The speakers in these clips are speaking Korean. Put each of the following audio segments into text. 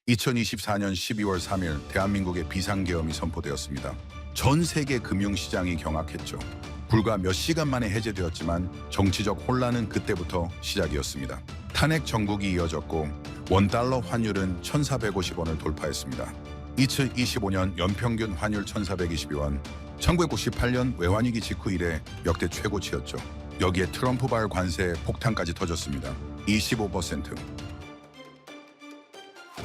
2024년 12월 3일 대한민국의 비상계엄이 선포되었습니다. 전 세계 금융시장이 경악했죠. 불과 몇 시간 만에 해제되었지만 정치적 혼란은 그때부터 시작이었습니다. 탄핵 정국이 이어졌고 원달러 환율은 1,450원을 돌파했습니다. 2025년 연평균 환율 1,422원, 1998년 외환위기 직후 이래 역대 최고치였죠. 여기에 트럼프발 관세 폭탄까지 터졌습니다. 25%.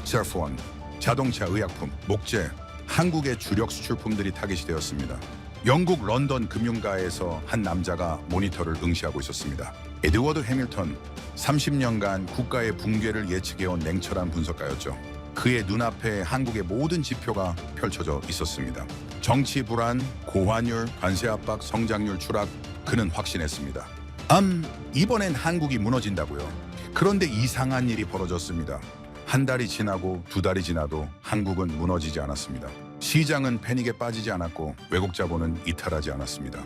셀폰, 자동차, 의약품, 목재, 한국의 주력 수출품들이 타깃이 되었습니다. 영국 런던 금융가에서 한 남자가 모니터를 응시하고 있었습니다. 에드워드 해밀턴, 30년간 국가의 붕괴를 예측해온 냉철한 분석가였죠. 그의 눈앞에 한국의 모든 지표가 펼쳐져 있었습니다. 정치 불안, 고환율, 관세 압박, 성장률 추락, 그는 확신했습니다. 이번엔 한국이 무너진다고요. 그런데 이상한 일이 벌어졌습니다. 한 달이 지나고 두 달이 지나도 한국은 무너지지 않았습니다. 시장은 패닉에 빠지지 않았고 외국 자본은 이탈하지 않았습니다.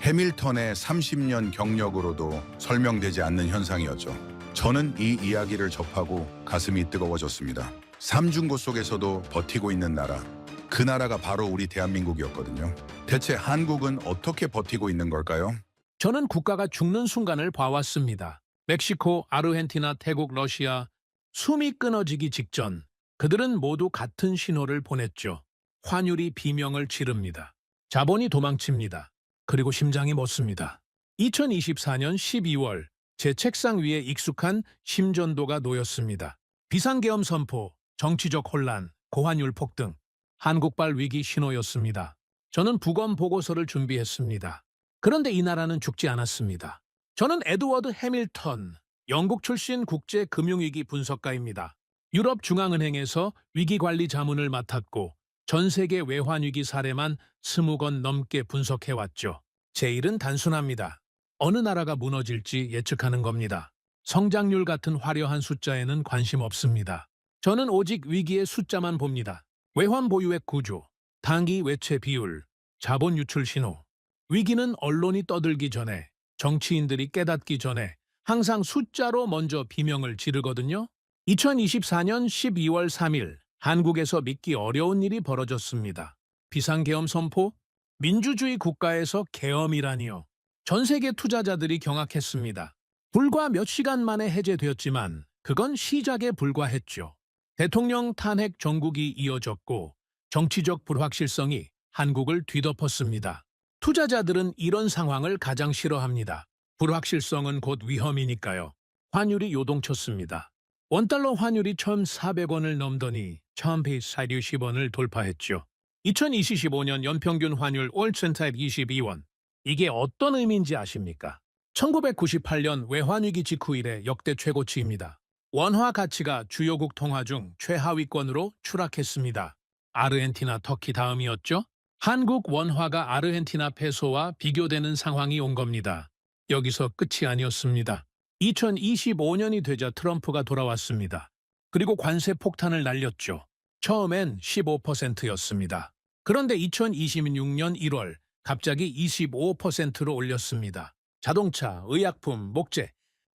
해밀턴의 30년 경력으로도 설명되지 않는 현상이었죠. 저는 이 이야기를 접하고 가슴이 뜨거워졌습니다. 삼중고 속에서도 버티고 있는 나라, 그 나라가 바로 우리 대한민국이었거든요. 대체 한국은 어떻게 버티고 있는 걸까요? 저는 국가가 죽는 순간을 봐왔습니다. 멕시코, 아르헨티나, 태국, 러시아, 숨이 끊어지기 직전 그들은 모두 같은 신호를 보냈죠. 환율이 비명을 지릅니다. 자본이 도망칩니다. 그리고 심장이 멎습니다. 2024년 12월 제 책상 위에 익숙한 심전도가 놓였습니다. 비상계엄 선포, 정치적 혼란, 고환율 폭등, 한국발 위기 신호였습니다. 저는 부검 보고서를 준비했습니다. 그런데 이 나라는 죽지 않았습니다. 저는 에드워드 해밀턴, 영국 출신 국제금융위기 분석가입니다. 유럽중앙은행에서 위기관리 자문을 맡았고 전 세계 외환위기 사례만 20건 넘게 분석해왔죠. 제 일은 단순합니다. 어느 나라가 무너질지 예측하는 겁니다. 성장률 같은 화려한 숫자에는 관심 없습니다. 저는 오직 위기의 숫자만 봅니다. 외환 보유액 구조, 단기 외채 비율, 자본 유출 신호. 위기는 언론이 떠들기 전에, 정치인들이 깨닫기 전에 항상 숫자로 먼저 비명을 지르거든요. 2024년 12월 3일 한국에서 믿기 어려운 일이 벌어졌습니다. 비상계엄 선포? 민주주의 국가에서 계엄이라니요. 전 세계 투자자들이 경악했습니다. 불과 몇 시간 만에 해제되었지만 그건 시작에 불과했죠. 대통령 탄핵 정국이 이어졌고 정치적 불확실성이 한국을 뒤덮었습니다. 투자자들은 이런 상황을 가장 싫어합니다. 불확실성은 곧 위험이니까요. 환율이 요동쳤습니다. 원달러 환율이 1,400원을 넘더니 1,140원을 돌파했죠. 2025년 연평균 환율 5,122원. 이게 어떤 의미인지 아십니까? 1998년 외환위기 직후 이래 역대 최고치입니다. 원화 가치가 주요국 통화 중 최하위권으로 추락했습니다. 아르헨티나, 터키 다음이었죠? 한국 원화가 아르헨티나 페소와 비교되는 상황이 온 겁니다. 여기서 끝이 아니었습니다. 2025년이 되자 트럼프가 돌아왔습니다. 그리고 관세 폭탄을 날렸죠. 처음엔 15%였습니다. 그런데 2026년 1월 갑자기 25%로 올렸습니다. 자동차, 의약품, 목재,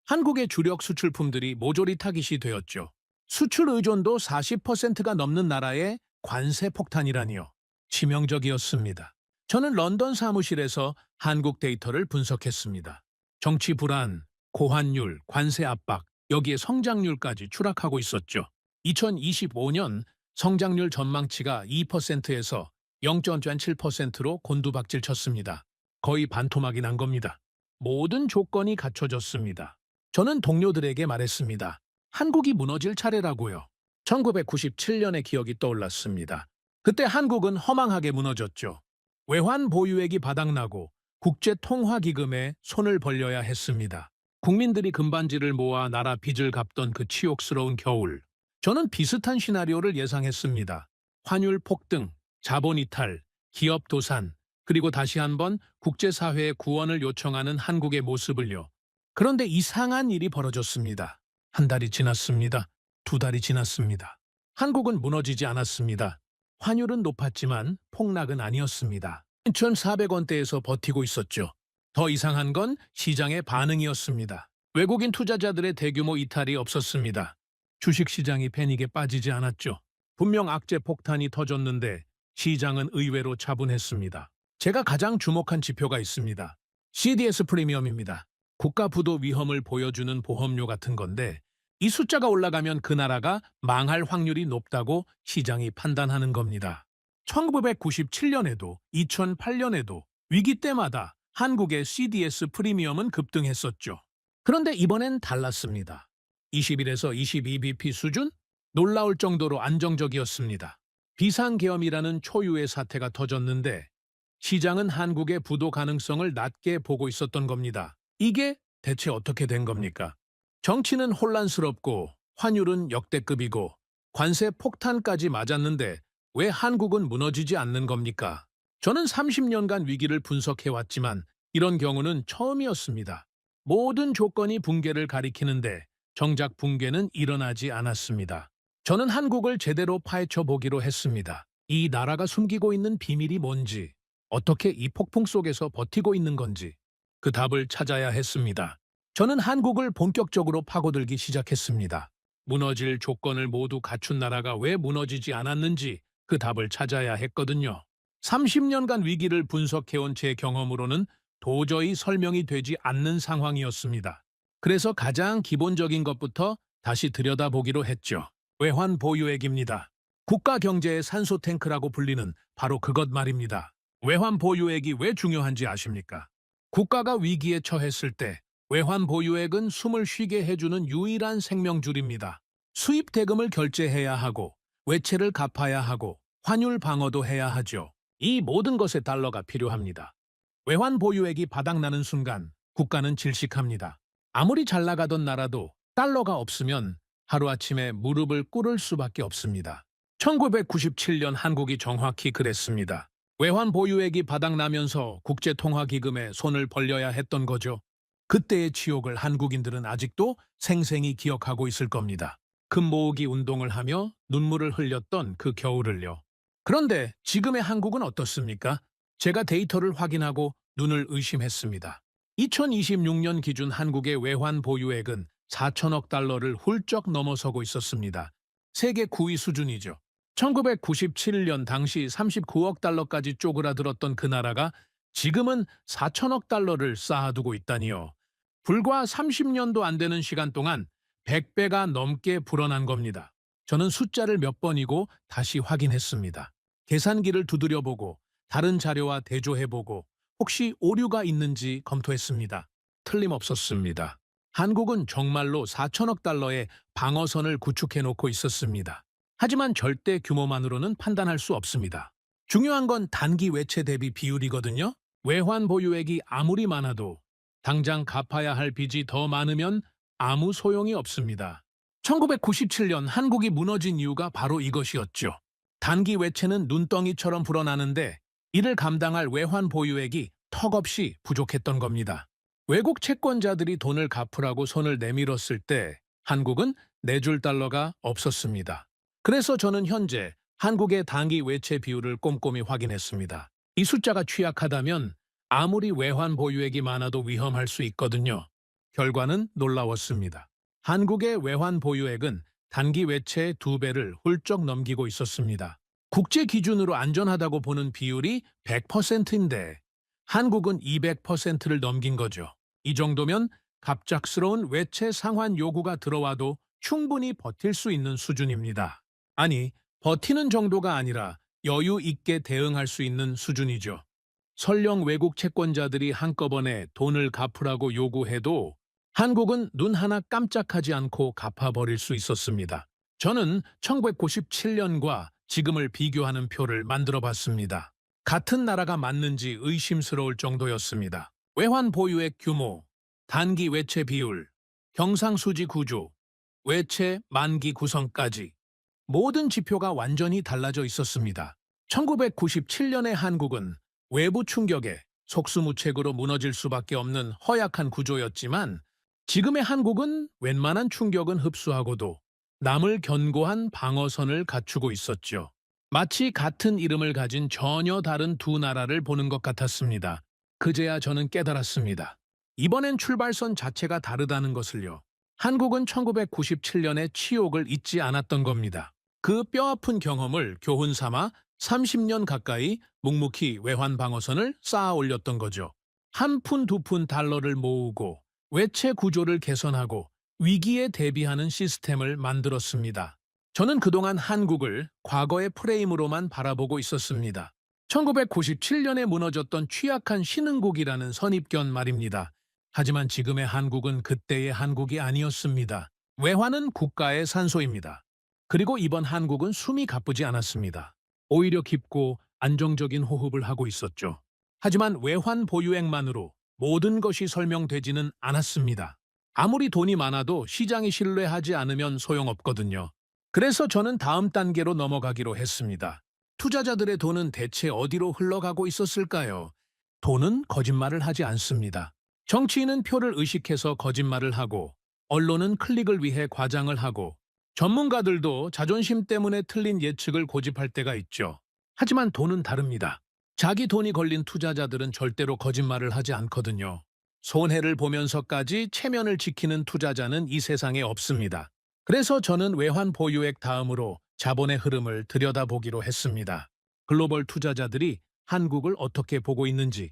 한국의 주력 수출품들이 모조리 타깃이 되었죠. 수출 의존도 40%가 넘는 나라의 관세 폭탄이라니요. 치명적이었습니다. 저는 런던 사무실에서 한국 데이터를 분석했습니다. 정치 불안, 고환율, 관세 압박, 여기에 성장률까지 추락하고 있었죠. 2025년 성장률 전망치가 2%에서 0.7%로 곤두박질 쳤습니다. 거의 반토막이 난 겁니다. 모든 조건이 갖춰졌습니다. 저는 동료들에게 말했습니다. 한국이 무너질 차례라고요. 1997년의 기억이 떠올랐습니다. 그때 한국은 허망하게 무너졌죠. 외환 보유액이 바닥나고 국제통화기금에 손을 벌려야 했습니다. 국민들이 금반지를 모아 나라 빚을 갚던 그 치욕스러운 겨울. 저는 비슷한 시나리오를 예상했습니다. 환율 폭등, 자본 이탈, 기업 도산, 그리고 다시 한번 국제사회의 구원을 요청하는 한국의 모습을요. 그런데 이상한 일이 벌어졌습니다. 한 달이 지났습니다. 두 달이 지났습니다. 한국은 무너지지 않았습니다. 환율은 높았지만 폭락은 아니었습니다. 1,400원대에서 버티고 있었죠. 더 이상한 건 시장의 반응이었습니다. 외국인 투자자들의 대규모 이탈이 없었습니다. 주식시장이 패닉에 빠지지 않았죠. 분명 악재 폭탄이 터졌는데 시장은 의외로 차분했습니다. 제가 가장 주목한 지표가 있습니다. CDS 프리미엄입니다. 국가 부도 위험을 보여주는 보험료 같은 건데 이 숫자가 올라가면 그 나라가 망할 확률이 높다고 시장이 판단하는 겁니다. 1997년에도 2008년에도 위기 때마다 한국의 CDS 프리미엄은 급등했었죠. 그런데 이번엔 달랐습니다. 21에서 22bp 수준? 놀라울 정도로 안정적이었습니다. 비상계엄이라는 초유의 사태가 터졌는데 시장은 한국의 부도 가능성을 낮게 보고 있었던 겁니다. 이게 대체 어떻게 된 겁니까? 정치는 혼란스럽고 환율은 역대급이고 관세 폭탄까지 맞았는데 왜 한국은 무너지지 않는 겁니까? 저는 30년간 위기를 분석해왔지만 이런 경우는 처음이었습니다. 모든 조건이 붕괴를 가리키는데 정작 붕괴는 일어나지 않았습니다. 저는 한국을 제대로 파헤쳐 보기로 했습니다. 이 나라가 숨기고 있는 비밀이 뭔지, 어떻게 이 폭풍 속에서 버티고 있는 건지 그 답을 찾아야 했습니다. 저는 한국을 본격적으로 파고들기 시작했습니다. 무너질 조건을 모두 갖춘 나라가 왜 무너지지 않았는지 그 답을 찾아야 했거든요. 30년간 위기를 분석해온 제 경험으로는 도저히 설명이 되지 않는 상황이었습니다. 그래서 가장 기본적인 것부터 다시 들여다보기로 했죠. 외환 보유액입니다. 국가 경제의 산소 탱크라고 불리는 바로 그것 말입니다. 외환 보유액이 왜 중요한지 아십니까? 국가가 위기에 처했을 때 외환 보유액은 숨을 쉬게 해주는 유일한 생명줄입니다. 수입 대금을 결제해야 하고 외채를 갚아야 하고 환율 방어도 해야 하죠. 이 모든 것에 달러가 필요합니다. 외환 보유액이 바닥나는 순간 국가는 질식합니다. 아무리 잘 나가던 나라도 달러가 없으면 하루아침에 무릎을 꿇을 수밖에 없습니다. 1997년 한국이 정확히 그랬습니다. 외환 보유액이 바닥나면서 국제통화기금에 손을 벌려야 했던 거죠. 그때의 치욕을 한국인들은 아직도 생생히 기억하고 있을 겁니다. 금 모으기 운동을 하며 눈물을 흘렸던 그 겨울을요. 그런데 지금의 한국은 어떻습니까? 제가 데이터를 확인하고 눈을 의심했습니다. 2026년 기준 한국의 외환 보유액은 4천억 달러를 훌쩍 넘어서고 있었습니다. 세계 9위 수준이죠. 1997년 당시 39억 달러까지 쪼그라들었던 그 나라가 지금은 4천억 달러를 쌓아두고 있다니요. 불과 30년도 안 되는 시간 동안 100배가 넘게 불어난 겁니다. 저는 숫자를 몇 번이고 다시 확인했습니다. 계산기를 두드려보고 다른 자료와 대조해보고 혹시 오류가 있는지 검토했습니다. 틀림없었습니다. 한국은 정말로 4천억 달러의 방어선을 구축해놓고 있었습니다. 하지만 절대 규모만으로는 판단할 수 없습니다. 중요한 건 단기 외채 대비 비율이거든요. 외환 보유액이 아무리 많아도 당장 갚아야 할 빚이 더 많으면 아무 소용이 없습니다. 1997년 한국이 무너진 이유가 바로 이것이었죠. 단기 외채는 눈덩이처럼 불어나는데 이를 감당할 외환 보유액이 턱없이 부족했던 겁니다. 외국 채권자들이 돈을 갚으라고 손을 내밀었을 때 한국은 내줄 달러가 없었습니다. 그래서 저는 현재 한국의 단기 외채 비율을 꼼꼼히 확인했습니다. 이 숫자가 취약하다면 아무리 외환 보유액이 많아도 위험할 수 있거든요. 결과는 놀라웠습니다. 한국의 외환 보유액은 단기 외채의 2배를 훌쩍 넘기고 있었습니다. 국제 기준으로 안전하다고 보는 비율이 100%인데 한국은 200%를 넘긴 거죠. 이 정도면 갑작스러운 외채 상환 요구가 들어와도 충분히 버틸 수 있는 수준입니다. 아니, 버티는 정도가 아니라 여유 있게 대응할 수 있는 수준이죠. 설령 외국 채권자들이 한꺼번에 돈을 갚으라고 요구해도 한국은 눈 하나 깜짝하지 않고 갚아버릴 수 있었습니다. 저는 1997년과 지금을 비교하는 표를 만들어봤습니다. 같은 나라가 맞는지 의심스러울 정도였습니다. 외환 보유액 규모, 단기 외채 비율, 경상수지 구조, 외채 만기 구성까지 모든 지표가 완전히 달라져 있었습니다. 1997년의 한국은 외부 충격에 속수무책으로 무너질 수밖에 없는 허약한 구조였지만 지금의 한국은 웬만한 충격은 흡수하고도 남을 견고한 방어선을 갖추고 있었죠. 마치 같은 이름을 가진 전혀 다른 두 나라를 보는 것 같았습니다. 그제야 저는 깨달았습니다. 이번엔 출발선 자체가 다르다는 것을요. 한국은 1997년의 치욕을 잊지 않았던 겁니다. 그 뼈아픈 경험을 교훈 삼아 30년 가까이 묵묵히 외환 방어선을 쌓아 올렸던 거죠. 한 푼 두 푼 달러를 모으고 외채 구조를 개선하고 위기에 대비하는 시스템을 만들었습니다. 저는 그동안 한국을 과거의 프레임으로만 바라보고 있었습니다. 1997년에 무너졌던 취약한 신흥국이라는 선입견 말입니다. 하지만 지금의 한국은 그때의 한국이 아니었습니다. 외환은 국가의 산소입니다. 그리고 이번 한국은 숨이 가쁘지 않았습니다. 오히려 깊고 안정적인 호흡을 하고 있었죠. 하지만 외환 보유액만으로 모든 것이 설명되지는 않았습니다. 아무리 돈이 많아도 시장이 신뢰하지 않으면 소용없거든요. 그래서 저는 다음 단계로 넘어가기로 했습니다. 투자자들의 돈은 대체 어디로 흘러가고 있었을까요? 돈은 거짓말을 하지 않습니다. 정치인은 표를 의식해서 거짓말을 하고, 언론은 클릭을 위해 과장을 하고, 전문가들도 자존심 때문에 틀린 예측을 고집할 때가 있죠. 하지만 돈은 다릅니다. 자기 돈이 걸린 투자자들은 절대로 거짓말을 하지 않거든요. 손해를 보면서까지 체면을 지키는 투자자는 이 세상에 없습니다. 그래서 저는 외환 보유액 다음으로 자본의 흐름을 들여다보기로 했습니다. 글로벌 투자자들이 한국을 어떻게 보고 있는지,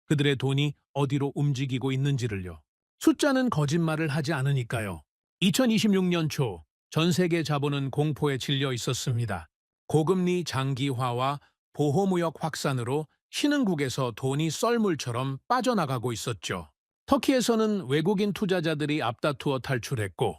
그들의 돈이 어디로 움직이고 있는지를요. 숫자는 거짓말을 하지 않으니까요. 2026년 초 전 세계 자본은 공포에 질려 있었습니다. 고금리 장기화와 보호무역 확산으로 신흥국에서 돈이 썰물처럼 빠져나가고 있었죠. 터키에서는 외국인 투자자들이 앞다투어 탈출했고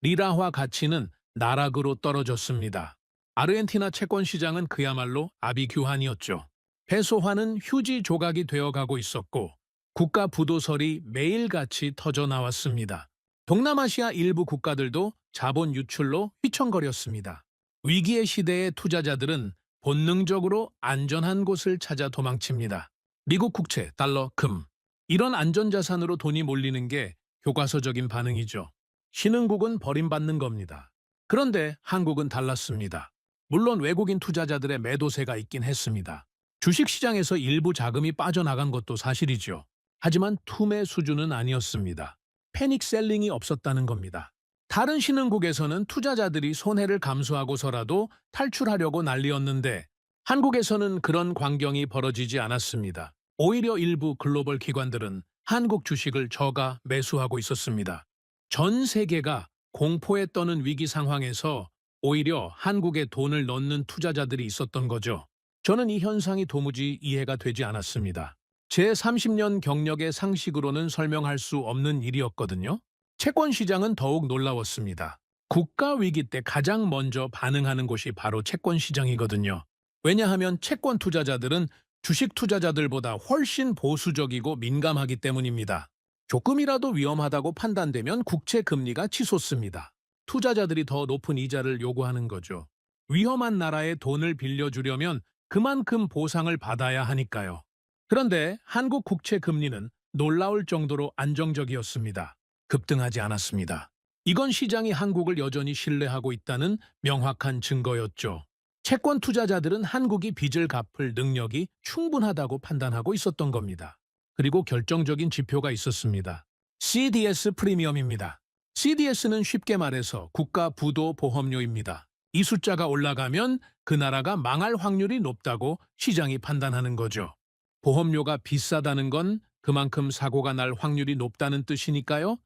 리라화 가치는 나락으로 떨어졌습니다. 아르헨티나 채권 시장은 그야말로 아비규환이었죠. 페소화는 휴지 조각이 되어가고 있었고 국가 부도설이 매일같이 터져 나왔습니다. 동남아시아 일부 국가들도 자본 유출로 휘청거렸습니다. 위기의 시대의 투자자들은 본능적으로 안전한 곳을 찾아 도망칩니다. 미국 국채, 달러, 금. 이런 안전자산으로 돈이 몰리는 게 교과서적인 반응이죠. 신흥국은 버림받는 겁니다. 그런데 한국은 달랐습니다. 물론 외국인 투자자들의 매도세가 있긴 했습니다. 주식시장에서 일부 자금이 빠져나간 것도 사실이죠. 하지만 투매 수준은 아니었습니다. 패닉 셀링이 없었다는 겁니다. 다른 신흥국에서는 투자자들이 손해를 감수하고서라도 탈출하려고 난리였는데 한국에서는 그런 광경이 벌어지지 않았습니다. 오히려 일부 글로벌 기관들은 한국 주식을 저가 매수하고 있었습니다. 전 세계가 공포에 떠는 위기 상황에서 오히려 한국에 돈을 넣는 투자자들이 있었던 거죠. 저는 이 현상이 도무지 이해가 되지 않았습니다. 제 30년 경력의 상식으로는 설명할 수 없는 일이었거든요. 채권 시장은 더욱 놀라웠습니다. 국가 위기 때 가장 먼저 반응하는 곳이 바로 채권 시장이거든요. 왜냐하면 채권 투자자들은 주식 투자자들보다 훨씬 보수적이고 민감하기 때문입니다. 조금이라도 위험하다고 판단되면 국채 금리가 치솟습니다. 투자자들이 더 높은 이자를 요구하는 거죠. 위험한 나라에 돈을 빌려주려면 그만큼 보상을 받아야 하니까요. 그런데 한국 국채 금리는 놀라울 정도로 안정적이었습니다. 급등하지 않았습니다. 이건 시장이 한국을 여전히 신뢰하고 있다는 명확한 증거였죠. 채권 투자자들은 한국이 빚을 갚을 능력이 충분하다고 판단하고 있었던 겁니다. 그리고 결정적인 지표가 있었습니다. CDS 프리미엄입니다. CDS는 쉽게 말해서 국가 부도 보험료입니다. 이 숫자가 올라가면 그 나라가 망할 확률이 높다고 시장이 판단하는 거죠. 보험료가 비싸다는 건 그만큼 사고가 날 확률이 높다는 뜻이니까요.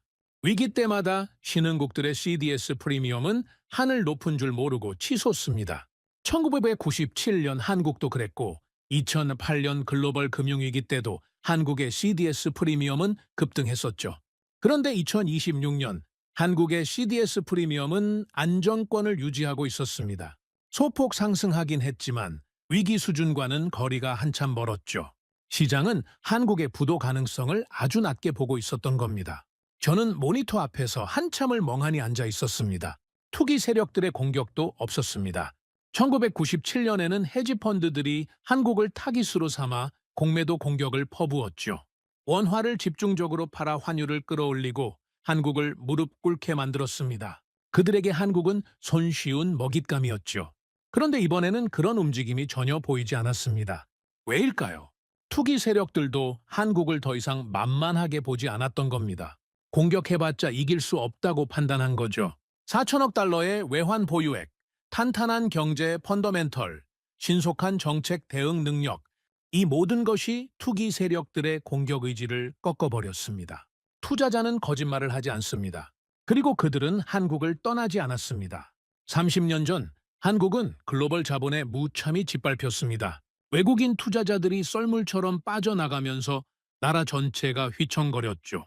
위기 때마다 신흥국들의 CDS 프리미엄은 하늘 높은 줄 모르고 치솟습니다. 1997년 한국도 그랬고 2008년 글로벌 금융위기 때도 한국의 CDS 프리미엄은 급등했었죠. 그런데 2026년 한국의 CDS 프리미엄은 안정권을 유지하고 있었습니다. 소폭 상승하긴 했지만 위기 수준과는 거리가 한참 멀었죠. 시장은 한국의 부도 가능성을 아주 낮게 보고 있었던 겁니다. 저는 모니터 앞에서 한참을 멍하니 앉아 있었습니다. 투기 세력들의 공격도 없었습니다. 1997년에는 헤지펀드들이 한국을 타깃으로 삼아 공매도 공격을 퍼부었죠. 원화를 집중적으로 팔아 환율을 끌어올리고 한국을 무릎 꿇게 만들었습니다. 그들에게 한국은 손쉬운 먹잇감이었죠. 그런데 이번에는 그런 움직임이 전혀 보이지 않았습니다. 왜일까요? 투기 세력들도 한국을 더 이상 만만하게 보지 않았던 겁니다. 공격해봤자 이길 수 없다고 판단한 거죠. 4천억 달러의 외환 보유액, 탄탄한 경제 펀더멘털, 신속한 정책 대응 능력, 이 모든 것이 투기 세력들의 공격 의지를 꺾어버렸습니다. 투자자는 거짓말을 하지 않습니다. 그리고 그들은 한국을 떠나지 않았습니다. 30년 전 한국은 글로벌 자본에 무참히 짓밟혔습니다. 외국인 투자자들이 썰물처럼 빠져나가면서 나라 전체가 휘청거렸죠.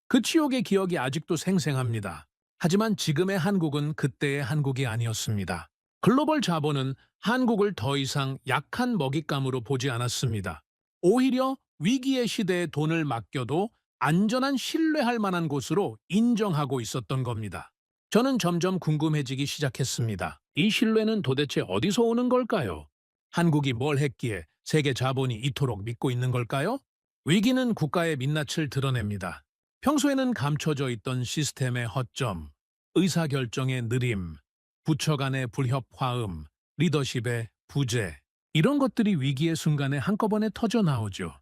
그 치욕의 기억이 아직도 생생합니다. 하지만 지금의 한국은 그때의 한국이 아니었습니다. 글로벌 자본은 한국을 더 이상 약한 먹잇감으로 보지 않았습니다. 오히려 위기의 시대에 돈을 맡겨도 안전한 신뢰할 만한 곳으로 인정하고 있었던 겁니다. 저는 점점 궁금해지기 시작했습니다. 이 신뢰는 도대체 어디서 오는 걸까요? 한국이 뭘 했기에 세계 자본이 이토록 믿고 있는 걸까요? 위기는 국가의 민낯을 드러냅니다. 평소에는 감춰져 있던 시스템의 허점, 의사결정의 느림, 부처 간의 불협화음, 리더십의 부재, 이런 것들이 위기의 순간에 한꺼번에 터져 나오죠.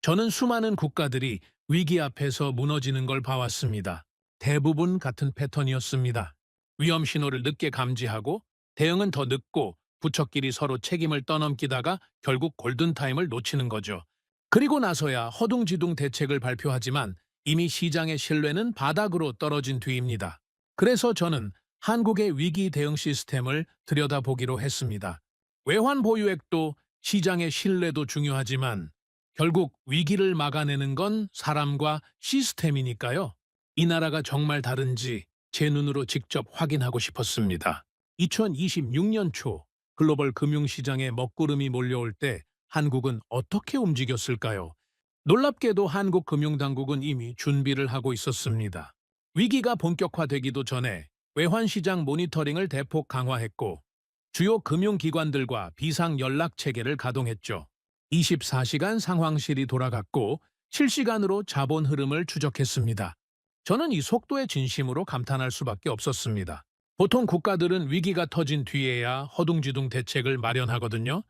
저는 수많은 국가들이 위기 앞에서 무너지는 걸 봐왔습니다. 대부분 같은 패턴이었습니다. 위험 신호를 늦게 감지하고 대응은 더 늦고 부처끼리 서로 책임을 떠넘기다가 결국 골든타임을 놓치는 거죠. 그리고 나서야 허둥지둥 대책을 발표하지만 이미 시장의 신뢰는 바닥으로 떨어진 뒤입니다. 그래서 저는 한국의 위기 대응 시스템을 들여다보기로 했습니다. 외환 보유액도 시장의 신뢰도 중요하지만 결국 위기를 막아내는 건 사람과 시스템이니까요. 이 나라가 정말 다른지 제 눈으로 직접 확인하고 싶었습니다. 2026년 초 글로벌 금융시장에 먹구름이 몰려올 때 한국은 어떻게 움직였을까요? 놀랍게도 한국 금융당국은 이미 준비를 하고 있었습니다. 위기가 본격화되기도 전에 외환시장 모니터링을 대폭 강화했고 주요 금융기관들과 비상연락체계를 가동했죠. 24시간 상황실이 돌아갔고 실시간으로 자본 흐름을 추적했습니다. 저는 이 속도에 진심으로 감탄할 수밖에 없었습니다. 보통 국가들은 위기가 터진 뒤에야 허둥지둥 대책을 마련하거든요.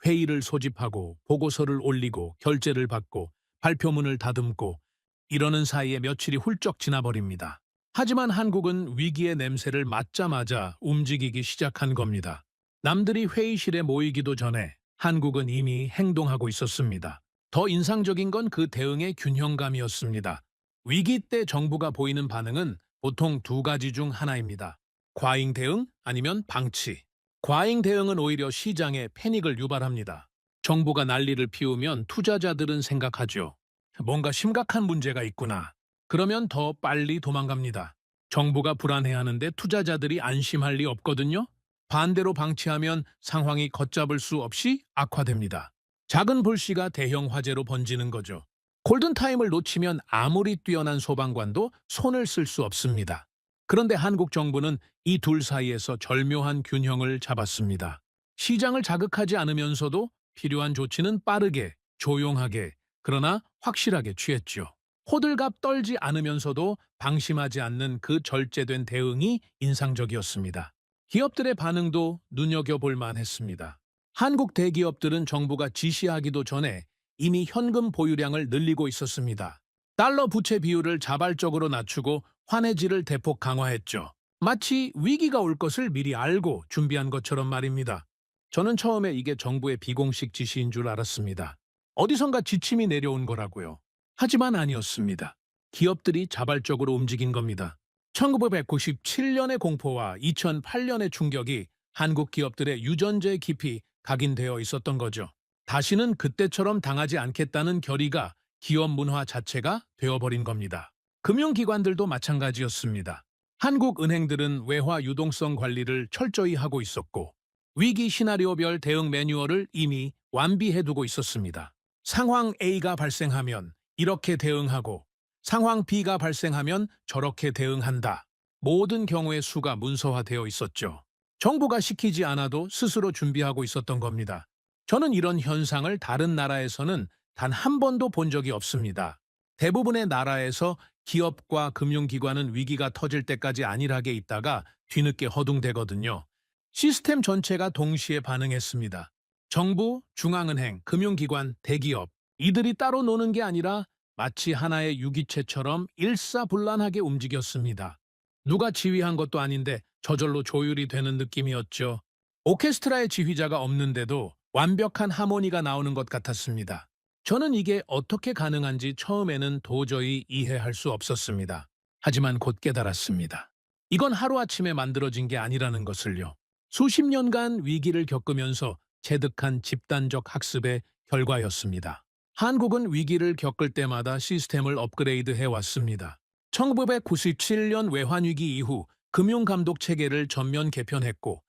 회의를 소집하고 보고서를 올리고 결재를 받고 발표문을 다듬고 이러는 사이에 며칠이 훌쩍 지나버립니다. 하지만 한국은 위기의 냄새를 맡자마자 움직이기 시작한 겁니다. 남들이 회의실에 모이기도 전에 한국은 이미 행동하고 있었습니다. 더 인상적인 건 그 대응의 균형감이었습니다. 위기 때 정부가 보이는 반응은 보통 두 가지 중 하나입니다. 과잉 대응 아니면 방치. 과잉 대응은 오히려 시장에 패닉을 유발합니다. 정부가 난리를 피우면 투자자들은 생각하죠. 뭔가 심각한 문제가 있구나. 그러면 더 빨리 도망갑니다. 정부가 불안해하는데 투자자들이 안심할 리 없거든요. 반대로 방치하면 상황이 걷잡을 수 없이 악화됩니다. 작은 불씨가 대형 화재로 번지는 거죠. 골든타임을 놓치면 아무리 뛰어난 소방관도 손을 쓸 수 없습니다. 그런데 한국 정부는 이 둘 사이에서 절묘한 균형을 잡았습니다. 시장을 자극하지 않으면서도 필요한 조치는 빠르게, 조용하게, 그러나 확실하게 취했죠. 호들갑 떨지 않으면서도 방심하지 않는 그 절제된 대응이 인상적이었습니다. 기업들의 반응도 눈여겨볼 만했습니다. 한국 대기업들은 정부가 지시하기도 전에 이미 현금 보유량을 늘리고 있었습니다. 달러 부채 비율을 자발적으로 낮추고 환해지를 대폭 강화했죠. 마치 위기가 올 것을 미리 알고 준비한 것처럼 말입니다. 저는 처음에 이게 정부의 비공식 지시인 줄 알았습니다. 어디선가 지침이 내려온 거라고요. 하지만 아니었습니다. 기업들이 자발적으로 움직인 겁니다. 1997년의 공포와 2008년의 충격이 한국 기업들의 유전자에 깊이 각인되어 있었던 거죠. 다시는 그때처럼 당하지 않겠다는 결의가 기업 문화 자체가 되어버린 겁니다. 금융기관들도 마찬가지였습니다. 한국 은행들은 외화 유동성 관리를 철저히 하고 있었고 위기 시나리오별 대응 매뉴얼을 이미 완비해두고 있었습니다. 상황 A가 발생하면 이렇게 대응하고 상황 B가 발생하면 저렇게 대응한다. 모든 경우의 수가 문서화되어 있었죠. 정부가 시키지 않아도 스스로 준비하고 있었던 겁니다. 저는 이런 현상을 다른 나라에서는 단 한 번도 본 적이 없습니다. 대부분의 나라에서 기업과 금융기관은 위기가 터질 때까지 안일하게 있다가 뒤늦게 허둥대거든요. 시스템 전체가 동시에 반응했습니다. 정부, 중앙은행, 금융기관, 대기업, 이들이 따로 노는 게 아니라 마치 하나의 유기체처럼 일사불란하게 움직였습니다. 누가 지휘한 것도 아닌데 저절로 조율이 되는 느낌이었죠. 오케스트라의 지휘자가 없는데도 완벽한 하모니가 나오는 것 같았습니다. 저는 이게 어떻게 가능한지 처음에는 도저히 이해할 수 없었습니다. 하지만 곧 깨달았습니다. 이건 하루아침에 만들어진 게 아니라는 것을요. 수십 년간 위기를 겪으면서 체득한 집단적 학습의 결과였습니다. 한국은 위기를 겪을 때마다 시스템을 업그레이드해 왔습니다. 1997년 외환위기 이후 금융감독 체계를 전면 개편했고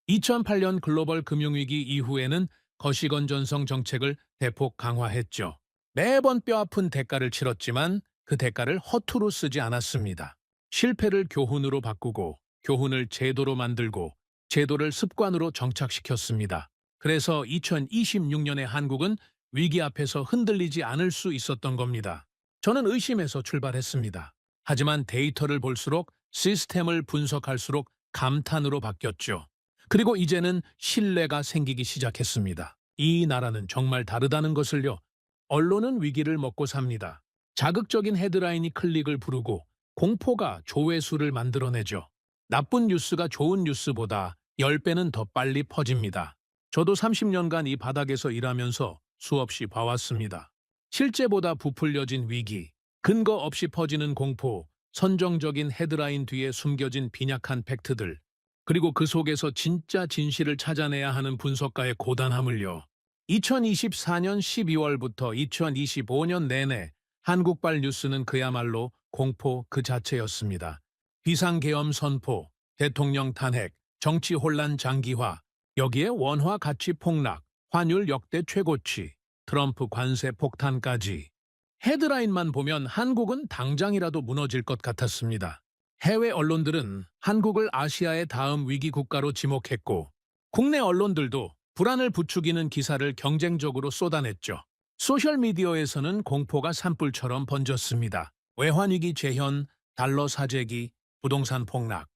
2008년 글로벌 금융위기 이후에는 거시건전성 정책을 대폭 강화했죠. 매번 뼈아픈 대가를 치렀지만 그 대가를 허투루 쓰지 않았습니다. 실패를 교훈으로 바꾸고 교훈을 제도로 만들고 제도를 습관으로 정착시켰습니다. 그래서 2026년에 한국은 위기 앞에서 흔들리지 않을 수 있었던 겁니다. 저는 의심에서 출발했습니다. 하지만 데이터를 볼수록 시스템을 분석할수록 감탄으로 바뀌었죠. 그리고 이제는 신뢰가 생기기 시작했습니다. 이 나라는 정말 다르다는 것을요. 언론은 위기를 먹고 삽니다. 자극적인 헤드라인이 클릭을 부르고 공포가 조회수를 만들어내죠. 나쁜 뉴스가 좋은 뉴스보다 10배는 더 빨리 퍼집니다. 저도 30년간 이 바닥에서 일하면서 수없이 봐왔습니다. 실제보다 부풀려진 위기, 근거 없이 퍼지는 공포, 선정적인 헤드라인 뒤에 숨겨진 빈약한 팩트들, 그리고 그 속에서 진짜 진실을 찾아내야 하는 분석가의 고단함을요. 2024년 12월부터 2025년 내내 한국발 뉴스는 그야말로 공포 그 자체였습니다. 비상계엄 선포, 대통령 탄핵, 정치 혼란 장기화, 여기에 원화 가치 폭락, 환율 역대 최고치, 트럼프 관세 폭탄까지. 헤드라인만 보면 한국은 당장이라도 무너질 것 같았습니다. 해외 언론들은 한국을 아시아의 다음 위기 국가로 지목했고 국내 언론들도 불안을 부추기는 기사를 경쟁적으로 쏟아냈죠. 소셜미디어에서는 공포가 산불처럼 번졌습니다. 외환위기 재현, 달러 사재기, 부동산 폭락.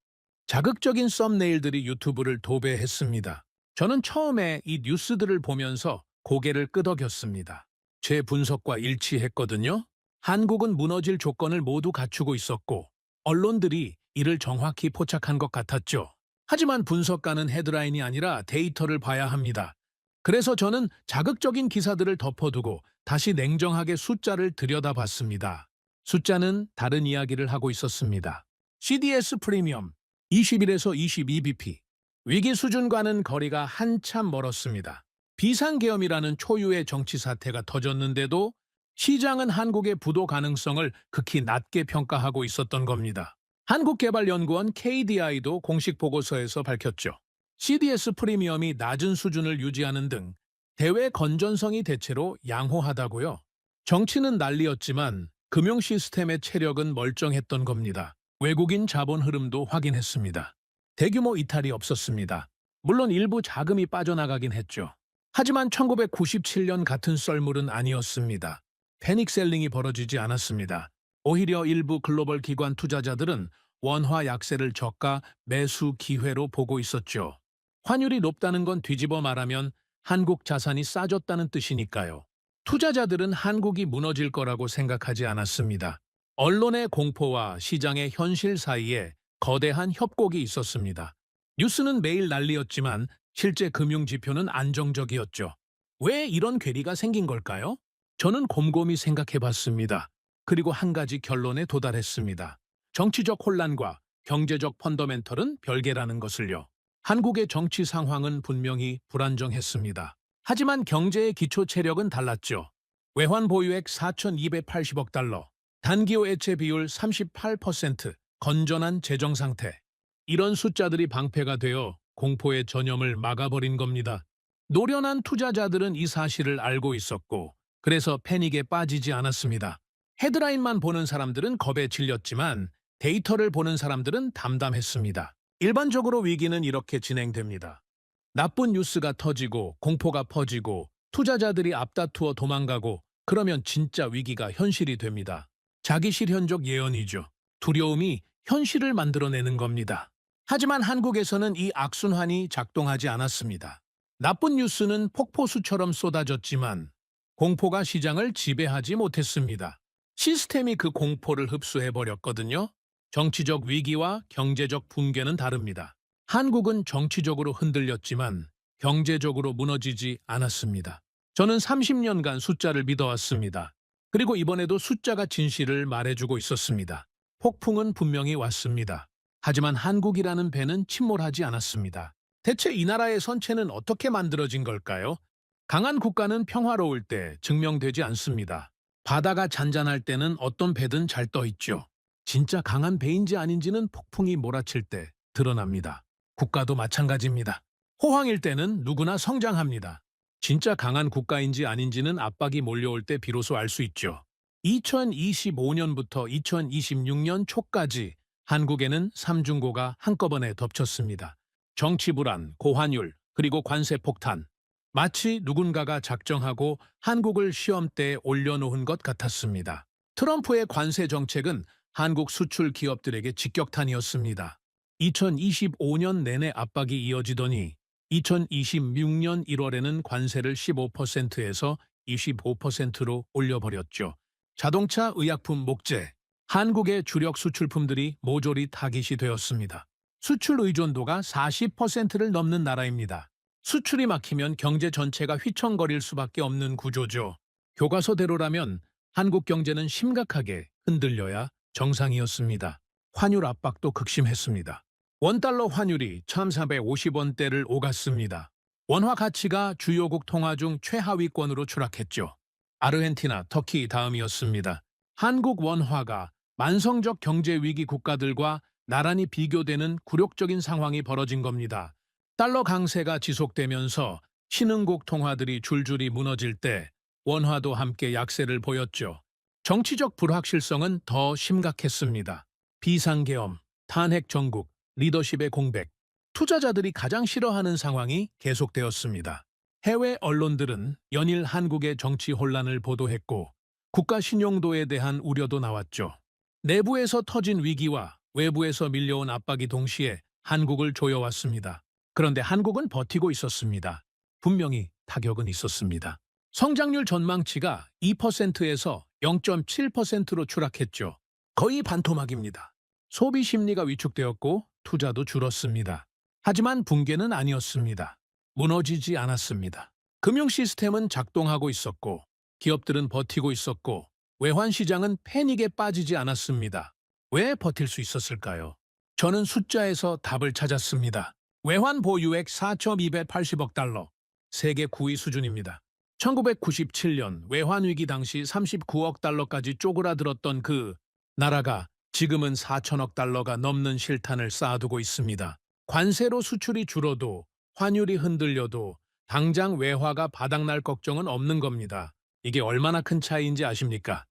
자극적인 썸네일들이 유튜브를 도배했습니다. 저는 처음에 이 뉴스들을 보면서 고개를 끄덕였습니다. 제 분석과 일치했거든요. 한국은 무너질 조건을 모두 갖추고 있었고 언론들이 이를 정확히 포착한 것 같았죠. 하지만 분석가는 헤드라인이 아니라 데이터를 봐야 합니다. 그래서 저는 자극적인 기사들을 덮어두고 다시 냉정하게 숫자를 들여다봤습니다. 숫자는 다른 이야기를 하고 있었습니다. CDS 프리미엄 21에서 22bp. 위기 수준과는 거리가 한참 멀었습니다. 비상계엄이라는 초유의 정치 사태가 터졌는데도 시장은 한국의 부도 가능성을 극히 낮게 평가하고 있었던 겁니다. 한국개발연구원 KDI도 공식 보고서에서 밝혔죠. CDS 프리미엄이 낮은 수준을 유지하는 등 대외 건전성이 대체로 양호하다고요. 정치는 난리였지만 금융 시스템의 체력은 멀쩡했던 겁니다. 외국인 자본 흐름도 확인했습니다. 대규모 이탈이 없었습니다. 물론 일부 자금이 빠져나가긴 했죠. 하지만 1997년 같은 썰물은 아니었습니다. 패닉셀링이 벌어지지 않았습니다. 오히려 일부 글로벌 기관 투자자들은 원화 약세를 저가 매수 기회로 보고 있었죠. 환율이 높다는 건 뒤집어 말하면 한국 자산이 싸졌다는 뜻이니까요. 투자자들은 한국이 무너질 거라고 생각하지 않았습니다. 언론의 공포와 시장의 현실 사이에 거대한 협곡이 있었습니다. 뉴스는 매일 난리였지만 실제 금융 지표는 안정적이었죠. 왜 이런 괴리가 생긴 걸까요? 저는 곰곰이 생각해 봤습니다. 그리고 한 가지 결론에 도달했습니다. 정치적 혼란과 경제적 펀더멘털은 별개라는 것을요. 한국의 정치 상황은 분명히 불안정했습니다. 하지만 경제의 기초 체력은 달랐죠. 외환 보유액 4,280억 달러, 단기호 애체 비율 38%, 건전한 재정 상태. 이런 숫자들이 방패가 되어 공포의 전염을 막아버린 겁니다. 노련한 투자자들은 이 사실을 알고 있었고 그래서 패닉에 빠지지 않았습니다. 헤드라인만 보는 사람들은 겁에 질렸지만 데이터를 보는 사람들은 담담했습니다. 일반적으로 위기는 이렇게 진행됩니다. 나쁜 뉴스가 터지고 공포가 퍼지고 투자자들이 앞다투어 도망가고 그러면 진짜 위기가 현실이 됩니다. 자기실현적 예언이죠. 두려움이 현실을 만들어내는 겁니다. 하지만 한국에서는 이 악순환이 작동하지 않았습니다. 나쁜 뉴스는 폭포수처럼 쏟아졌지만 공포가 시장을 지배하지 못했습니다. 시스템이 그 공포를 흡수해버렸거든요. 정치적 위기와 경제적 붕괴는 다릅니다. 한국은 정치적으로 흔들렸지만 경제적으로 무너지지 않았습니다. 저는 30년간 숫자를 믿어왔습니다. 그리고 이번에도 숫자가 진실을 말해주고 있었습니다. 폭풍은 분명히 왔습니다. 하지만 한국이라는 배는 침몰하지 않았습니다. 대체 이 나라의 선체는 어떻게 만들어진 걸까요? 강한 국가는 평화로울 때 증명되지 않습니다. 바다가 잔잔할 때는 어떤 배든 잘 떠 있죠. 진짜 강한 배인지 아닌지는 폭풍이 몰아칠 때 드러납니다. 국가도 마찬가지입니다. 호황일 때는 누구나 성장합니다. 진짜 강한 국가인지 아닌지는 압박이 몰려올 때 비로소 알 수 있죠. 2025년부터 2026년 초까지 한국에는 삼중고가 한꺼번에 덮쳤습니다. 정치 불안, 고환율, 그리고 관세 폭탄. 마치 누군가가 작정하고 한국을 시험대에 올려놓은 것 같았습니다. 트럼프의 관세 정책은 한국 수출 기업들에게 직격탄이었습니다. 2025년 내내 압박이 이어지더니 2026년 1월에는 관세를 15%에서 25%로 올려버렸죠. 자동차, 의약품, 목재, 한국의 주력 수출품들이 모조리 타깃이 되었습니다. 수출 의존도가 40%를 넘는 나라입니다. 수출이 막히면 경제 전체가 휘청거릴 수밖에 없는 구조죠. 교과서대로라면 한국 경제는 심각하게 흔들려야 정상이었습니다. 환율 압박도 극심했습니다. 원달러 환율이 1,450원대를 오갔습니다. 원화 가치가 주요국 통화 중 최하위권으로 추락했죠. 아르헨티나, 터키 다음이었습니다. 한국 원화가 만성적 경제 위기 국가들과 나란히 비교되는 굴욕적인 상황이 벌어진 겁니다. 달러 강세가 지속되면서 신흥국 통화들이 줄줄이 무너질 때 원화도 함께 약세를 보였죠. 정치적 불확실성은 더 심각했습니다. 비상계엄, 탄핵 정국, 리더십의 공백, 투자자들이 가장 싫어하는 상황이 계속되었습니다. 해외 언론들은 연일 한국의 정치 혼란을 보도했고 국가 신용도에 대한 우려도 나왔죠. 내부에서 터진 위기와 외부에서 밀려온 압박이 동시에 한국을 조여왔습니다. 그런데 한국은 버티고 있었습니다. 분명히 타격은 있었습니다. 성장률 전망치가 2%에서 0.7%로 추락했죠. 거의 반토막입니다. 소비 심리가 위축되었고 투자도 줄었습니다. 하지만 붕괴는 아니었습니다. 무너지지 않았습니다. 금융 시스템은 작동하고 있었고 기업들은 버티고 있었고 외환시장은 패닉에 빠지지 않았습니다. 왜 버틸 수 있었을까요? 저는 숫자에서 답을 찾았습니다. 외환 보유액 4,280억 달러, 세계 9위 수준입니다. 1997년 외환위기 당시 39억 달러까지 쪼그라들었던 그 나라가 지금은 4천억 달러가 넘는 실탄을 쌓아두고 있습니다. 관세로 수출이 줄어도 환율이 흔들려도 당장 외화가 바닥날 걱정은 없는 겁니다. 이게 얼마나 큰 차이인지 아십니까?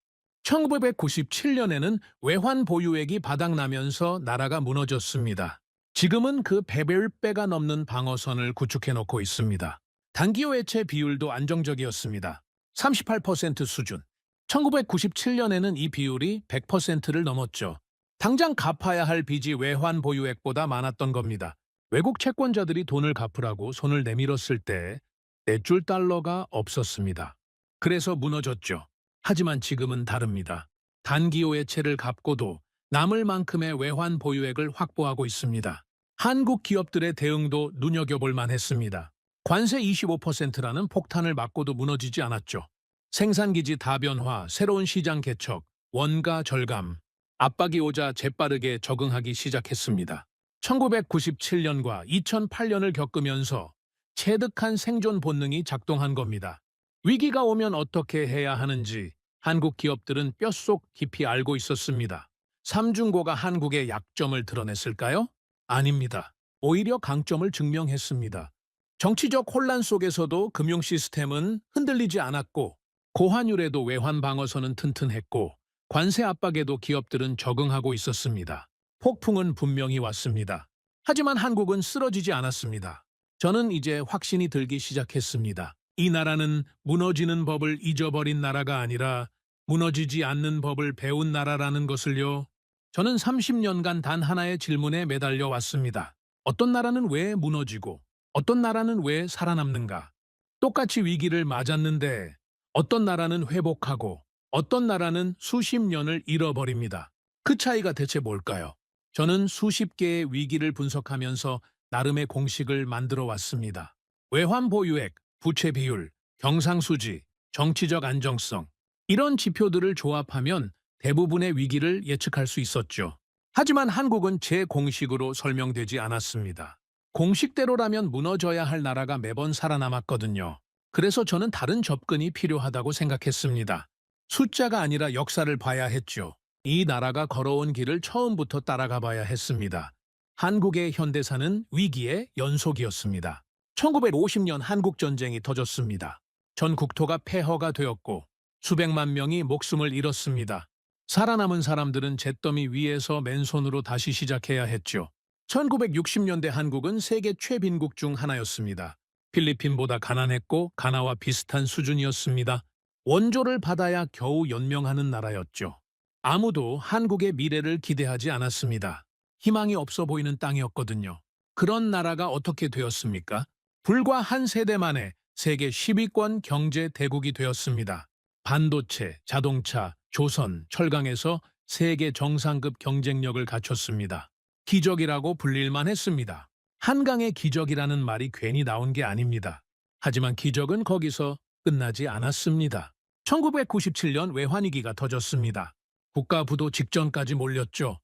1997년에는 외환 보유액이 바닥나면서 나라가 무너졌습니다. 지금은 그 배배가 넘는 방어선을 구축해놓고 있습니다. 단기호 해체 비율도 안정적이었습니다. 38% 수준. 1997년에는 이 비율이 100%를 넘었죠. 당장 갚아야 할 빚이 외환 보유액보다 많았던 겁니다. 외국 채권자들이 돈을 갚으라고 손을 내밀었을 때 넷줄 달러가 없었습니다. 그래서 무너졌죠. 하지만 지금은 다릅니다. 단기호 해체를 갚고도 남을 만큼의 외환 보유액을 확보하고 있습니다. 한국 기업들의 대응도 눈여겨볼 만했습니다. 관세 25%라는 폭탄을 맞고도 무너지지 않았죠. 생산기지 다변화, 새로운 시장 개척, 원가 절감, 압박이 오자 재빠르게 적응하기 시작했습니다. 1997년과 2008년을 겪으면서 체득한 생존 본능이 작동한 겁니다. 위기가 오면 어떻게 해야 하는지 한국 기업들은 뼛속 깊이 알고 있었습니다. 삼중고가 한국의 약점을 드러냈을까요? 아닙니다. 오히려 강점을 증명했습니다. 정치적 혼란 속에서도 금융 시스템은 흔들리지 않았고 고환율에도 외환 방어선은 튼튼했고 관세 압박에도 기업들은 적응하고 있었습니다. 폭풍은 분명히 왔습니다. 하지만 한국은 쓰러지지 않았습니다. 저는 이제 확신이 들기 시작했습니다. 이 나라는 무너지는 법을 잊어버린 나라가 아니라 무너지지 않는 법을 배운 나라라는 것을요. 저는 30년간 단 하나의 질문에 매달려 왔습니다. 어떤 나라는 왜 무너지고 어떤 나라는 왜 살아남는가? 똑같이 위기를 맞았는데 어떤 나라는 회복하고 어떤 나라는 수십 년을 잃어버립니다. 그 차이가 대체 뭘까요? 저는 수십 개의 위기를 분석하면서 나름의 공식을 만들어 왔습니다. 외환 보유액, 부채 비율, 경상수지, 정치적 안정성 이런 지표들을 조합하면 대부분의 위기를 예측할 수 있었죠. 하지만 한국은 제 공식으로 설명되지 않았습니다. 공식대로라면 무너져야 할 나라가 매번 살아남았거든요. 그래서 저는 다른 접근이 필요하다고 생각했습니다. 숫자가 아니라 역사를 봐야 했죠. 이 나라가 걸어온 길을 처음부터 따라가 봐야 했습니다. 한국의 현대사는 위기의 연속이었습니다. 1950년 한국전쟁이 터졌습니다. 전 국토가 폐허가 되었고 수백만 명이 목숨을 잃었습니다. 살아남은 사람들은 잿더미 위에서 맨손으로 다시 시작해야 했죠. 1960년대 한국은 세계 최빈국 중 하나였습니다. 필리핀보다 가난했고 가나와 비슷한 수준이었습니다. 원조를 받아야 겨우 연명하는 나라였죠. 아무도 한국의 미래를 기대하지 않았습니다. 희망이 없어 보이는 땅이었거든요. 그런 나라가 어떻게 되었습니까? 불과 한 세대 만에 세계 10위권 경제 대국이 되었습니다. 반도체, 자동차, 조선, 철강에서 세계 정상급 경쟁력을 갖췄습니다. 기적이라고 불릴만 했습니다. 한강의 기적이라는 말이 괜히 나온 게 아닙니다. 하지만 기적은 거기서 끝나지 않았습니다. 1997년 외환위기가 터졌습니다. 국가 부도 직전까지 몰렸죠.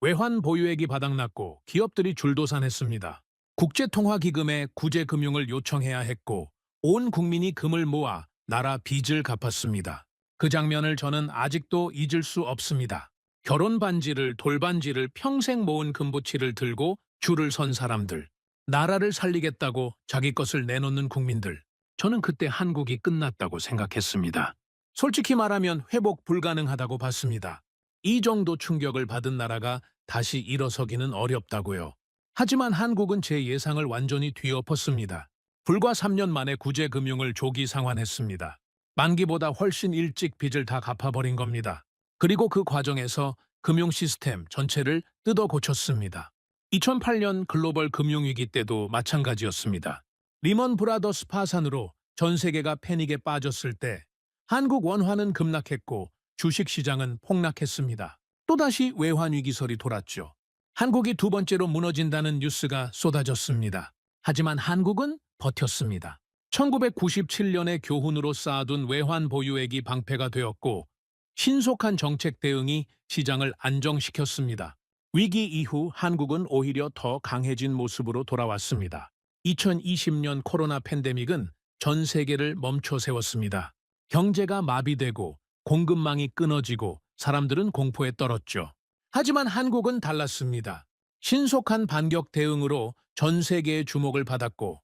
외환 보유액이 바닥났고 기업들이 줄도산했습니다. 국제통화기금에 구제금융을 요청해야 했고 온 국민이 금을 모아 나라 빚을 갚았습니다. 그 장면을 저는 아직도 잊을 수 없습니다. 결혼 반지를, 돌반지를, 평생 모은 금붙이를 들고 줄을 선 사람들. 나라를 살리겠다고 자기 것을 내놓는 국민들. 저는 그때 한국이 끝났다고 생각했습니다. 솔직히 말하면 회복 불가능하다고 봤습니다. 이 정도 충격을 받은 나라가 다시 일어서기는 어렵다고요. 하지만 한국은 제 예상을 완전히 뒤엎었습니다. 불과 3년 만에 구제금융을 조기 상환했습니다. 만기보다 훨씬 일찍 빚을 다 갚아버린 겁니다. 그리고 그 과정에서 금융 시스템 전체를 뜯어 고쳤습니다. 2008년 글로벌 금융위기 때도 마찬가지였습니다. 리먼 브라더스 파산으로 전 세계가 패닉에 빠졌을 때 한국 원화는 급락했고 주식시장은 폭락했습니다. 또다시 외환위기설이 돌았죠. 한국이 두 번째로 무너진다는 뉴스가 쏟아졌습니다. 하지만 한국은 버텼습니다. 1997년의 교훈으로 쌓아둔 외환 보유액이 방패가 되었고 신속한 정책 대응이 시장을 안정시켰습니다. 위기 이후 한국은 오히려 더 강해진 모습으로 돌아왔습니다. 2020년 코로나 팬데믹은 전 세계를 멈춰 세웠습니다. 경제가 마비되고 공급망이 끊어지고 사람들은 공포에 떨었죠. 하지만 한국은 달랐습니다. 신속한 반격 대응으로 전 세계의 주목을 받았고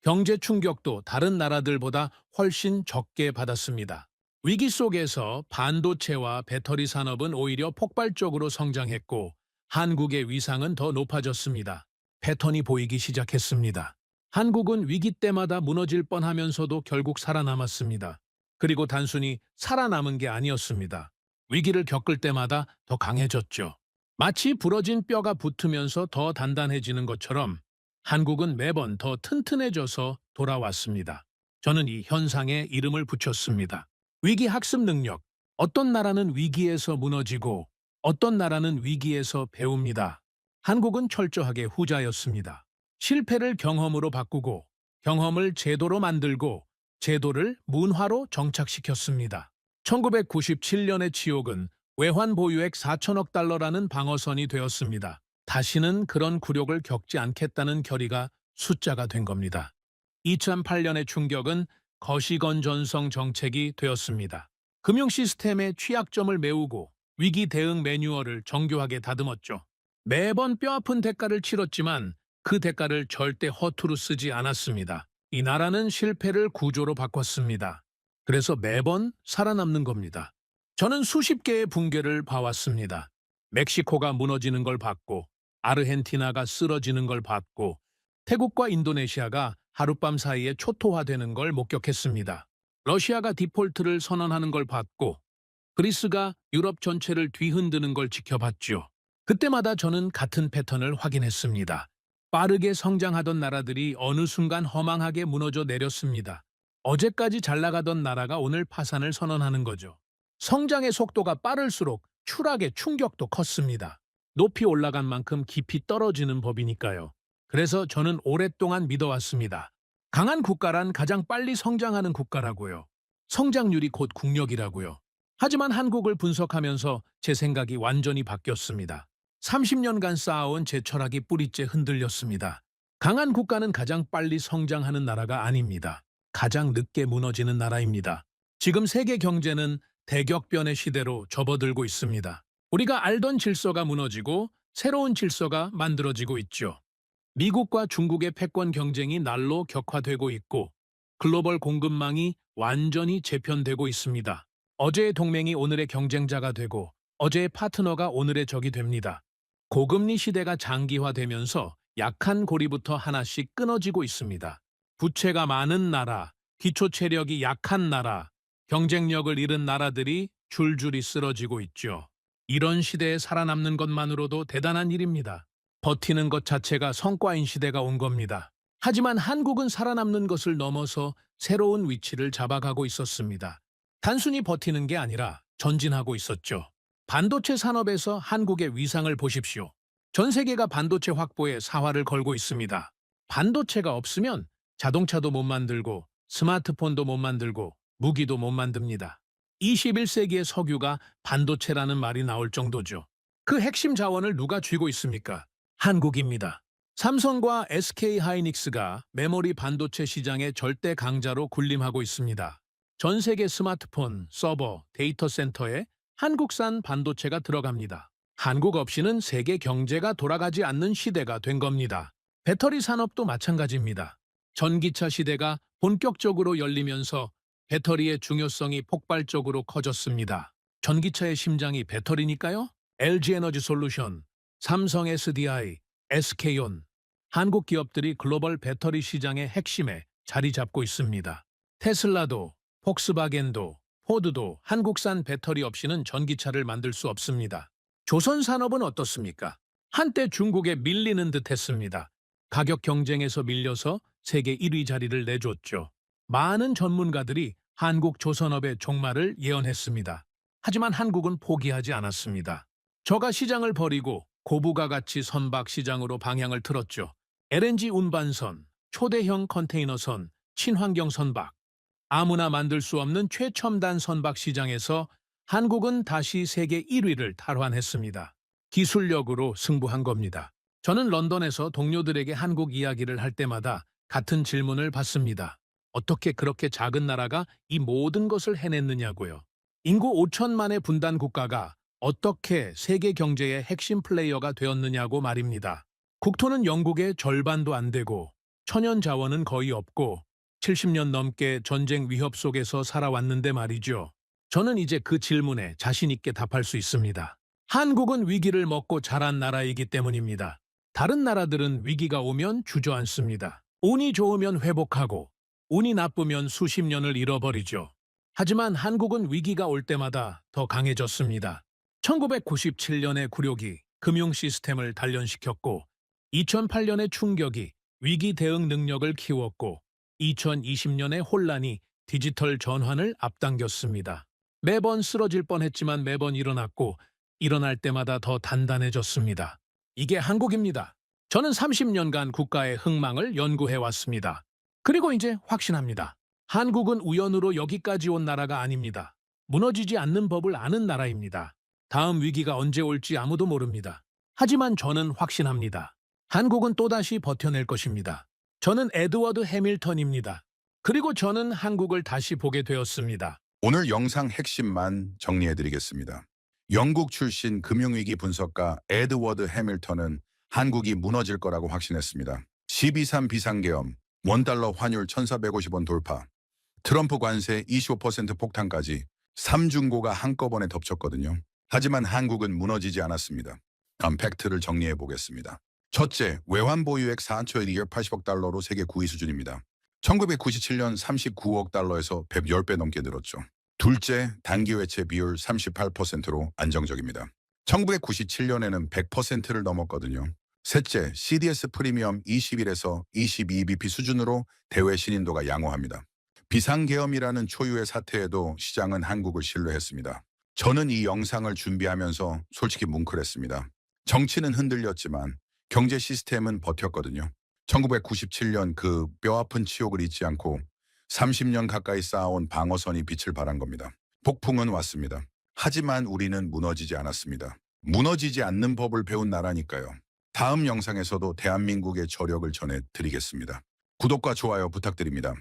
경제 충격도 다른 나라들보다 훨씬 적게 받았습니다. 위기 속에서 반도체와 배터리 산업은 오히려 폭발적으로 성장했고 한국의 위상은 더 높아졌습니다. 패턴이 보이기 시작했습니다. 한국은 위기 때마다 무너질 뻔하면서도 결국 살아남았습니다. 그리고 단순히 살아남은 게 아니었습니다. 위기를 겪을 때마다 더 강해졌죠. 마치 부러진 뼈가 붙으면서 더 단단해지는 것처럼 한국은 매번 더 튼튼해져서 돌아왔습니다. 저는 이 현상에 이름을 붙였습니다. 위기 학습 능력. 어떤 나라는 위기에서 무너지고 어떤 나라는 위기에서 배웁니다. 한국은 철저하게 후자였습니다. 실패를 경험으로 바꾸고 경험을 제도로 만들고 제도를 문화로 정착시켰습니다. 1997년의 지옥은 외환 보유액 4천억 달러라는 방어선이 되었습니다. 다시는 그런 굴욕을 겪지 않겠다는 결의가 숫자가 된 겁니다. 2008년의 충격은 거시건전성 정책이 되었습니다. 금융 시스템의 취약점을 메우고 위기 대응 매뉴얼을 정교하게 다듬었죠. 매번 뼈아픈 대가를 치렀지만 그 대가를 절대 허투루 쓰지 않았습니다. 이 나라는 실패를 구조로 바꿨습니다. 그래서 매번 살아남는 겁니다. 저는 수십 개의 붕괴를 봐왔습니다. 멕시코가 무너지는 걸 봤고 아르헨티나가 쓰러지는 걸 봤고 태국과 인도네시아가 하룻밤 사이에 초토화되는 걸 목격했습니다. 러시아가 디폴트를 선언하는 걸 봤고 그리스가 유럽 전체를 뒤흔드는 걸 지켜봤죠. 그때마다 저는 같은 패턴을 확인했습니다. 빠르게 성장하던 나라들이 어느 순간 허망하게 무너져 내렸습니다. 어제까지 잘 나가던 나라가 오늘 파산을 선언하는 거죠. 성장의 속도가 빠를수록 추락의 충격도 컸습니다. 높이 올라간 만큼 깊이 떨어지는 법이니까요. 그래서 저는 오랫동안 믿어왔습니다. 강한 국가란 가장 빨리 성장하는 국가라고요. 성장률이 곧 국력이라고요. 하지만 한국을 분석하면서 제 생각이 완전히 바뀌었습니다. 30년간 쌓아온 제 철학이 뿌리째 흔들렸습니다. 강한 국가는 가장 빨리 성장하는 나라가 아닙니다. 가장 늦게 무너지는 나라입니다. 지금 세계 경제는 대격변의 시대로 접어들고 있습니다. 우리가 알던 질서가 무너지고 새로운 질서가 만들어지고 있죠. 미국과 중국의 패권 경쟁이 날로 격화되고 있고 글로벌 공급망이 완전히 재편되고 있습니다. 어제의 동맹이 오늘의 경쟁자가 되고 어제의 파트너가 오늘의 적이 됩니다. 고금리 시대가 장기화되면서 약한 고리부터 하나씩 끊어지고 있습니다. 부채가 많은 나라, 기초 체력이 약한 나라, 경쟁력을 잃은 나라들이 줄줄이 쓰러지고 있죠. 이런 시대에 살아남는 것만으로도 대단한 일입니다. 버티는 것 자체가 성과인 시대가 온 겁니다. 하지만 한국은 살아남는 것을 넘어서 새로운 위치를 잡아가고 있었습니다. 단순히 버티는 게 아니라 전진하고 있었죠. 반도체 산업에서 한국의 위상을 보십시오. 전 세계가 반도체 확보에 사활을 걸고 있습니다. 반도체가 없으면 자동차도 못 만들고 스마트폰도 못 만들고 무기도 못 만듭니다. 21세기의 석유가 반도체라는 말이 나올 정도죠. 그 핵심 자원을 누가 쥐고 있습니까? 한국입니다. 삼성과 SK 하이닉스가 메모리 반도체 시장의 절대 강자로 군림하고 있습니다. 전 세계 스마트폰, 서버, 데이터 센터에 한국산 반도체가 들어갑니다. 한국 없이는 세계 경제가 돌아가지 않는 시대가 된 겁니다. 배터리 산업도 마찬가지입니다. 전기차 시대가 본격적으로 열리면서 배터리의 중요성이 폭발적으로 커졌습니다. 전기차의 심장이 배터리니까요. LG에너지솔루션, 삼성 SDI, SK온, 한국 기업들이 글로벌 배터리 시장의 핵심에 자리 잡고 있습니다. 테슬라도, 폭스바겐도, 포드도 한국산 배터리 없이는 전기차를 만들 수 없습니다. 조선 산업은 어떻습니까? 한때 중국에 밀리는 듯 했습니다. 가격 경쟁에서 밀려서 세계 1위 자리를 내줬죠. 많은 전문가들이 한국 조선업의 종말을 예언했습니다. 하지만 한국은 포기하지 않았습니다. 저가 시장을 버리고 고부가 가치 선박 시장으로 방향을 틀었죠. LNG 운반선, 초대형 컨테이너선, 친환경 선박. 아무나 만들 수 없는 최첨단 선박 시장에서 한국은 다시 세계 1위를 탈환했습니다. 기술력으로 승부한 겁니다. 저는 런던에서 동료들에게 한국 이야기를 할 때마다 같은 질문을 받습니다. 어떻게 그렇게 작은 나라가 이 모든 것을 해냈느냐고요. 인구 5천만의 분단 국가가 어떻게 세계 경제의 핵심 플레이어가 되었느냐고 말입니다. 국토는 영국의 절반도 안 되고 천연 자원은 거의 없고 70년 넘게 전쟁 위협 속에서 살아왔는데 말이죠. 저는 이제 그 질문에 자신 있게 답할 수 있습니다. 한국은 위기를 먹고 자란 나라이기 때문입니다. 다른 나라들은 위기가 오면 주저앉습니다. 운이 좋으면 회복하고 운이 나쁘면 수십 년을 잃어버리죠. 하지만 한국은 위기가 올 때마다 더 강해졌습니다. 1997년의 굴욕이 금융 시스템을 단련시켰고 2008년의 충격이 위기 대응 능력을 키웠고 2020년의 혼란이 디지털 전환을 앞당겼습니다. 매번 쓰러질 뻔했지만 매번 일어났고 일어날 때마다 더 단단해졌습니다. 이게 한국입니다. 저는 30년간 국가의 흥망을 연구해왔습니다. 그리고 이제 확신합니다. 한국은 우연으로 여기까지 온 나라가 아닙니다. 무너지지 않는 법을 아는 나라입니다. 다음 위기가 언제 올지 아무도 모릅니다. 하지만 저는 확신합니다. 한국은 또다시 버텨낼 것입니다. 저는 에드워드 해밀턴입니다. 그리고 저는 한국을 다시 보게 되었습니다. 오늘 영상 핵심만 정리해드리겠습니다. 영국 출신 금융위기 분석가 에드워드 해밀턴은 한국이 무너질 거라고 확신했습니다. 12.3 비상계엄, 원달러 환율 1,450원 돌파, 트럼프 관세 25% 폭탄까지 3중고가 한꺼번에 덮쳤거든요. 하지만 한국은 무너지지 않았습니다. 다음 팩트를 정리해 보겠습니다. 첫째, 외환 보유액 4조 280억 달러로 세계 9위 수준입니다. 1997년 39억 달러에서 110배 넘게 늘었죠. 둘째, 단기 외채 비율 38%로 안정적입니다. 1997년에는 100%를 넘었거든요. 셋째, CDS 프리미엄 21에서 22bp 수준으로 대외 신인도가 양호합니다. 비상계엄이라는 초유의 사태에도 시장은 한국을 신뢰했습니다. 저는 이 영상을 준비하면서 솔직히 뭉클했습니다. 정치는 흔들렸지만 경제 시스템은 버텼거든요. 1997년 그 뼈아픈 치욕을 잊지 않고 30년 가까이 쌓아온 방어선이 빛을 발한 겁니다. 폭풍은 왔습니다. 하지만 우리는 무너지지 않았습니다. 무너지지 않는 법을 배운 나라니까요. 다음 영상에서도 대한민국의 저력을 전해드리겠습니다. 구독과 좋아요 부탁드립니다.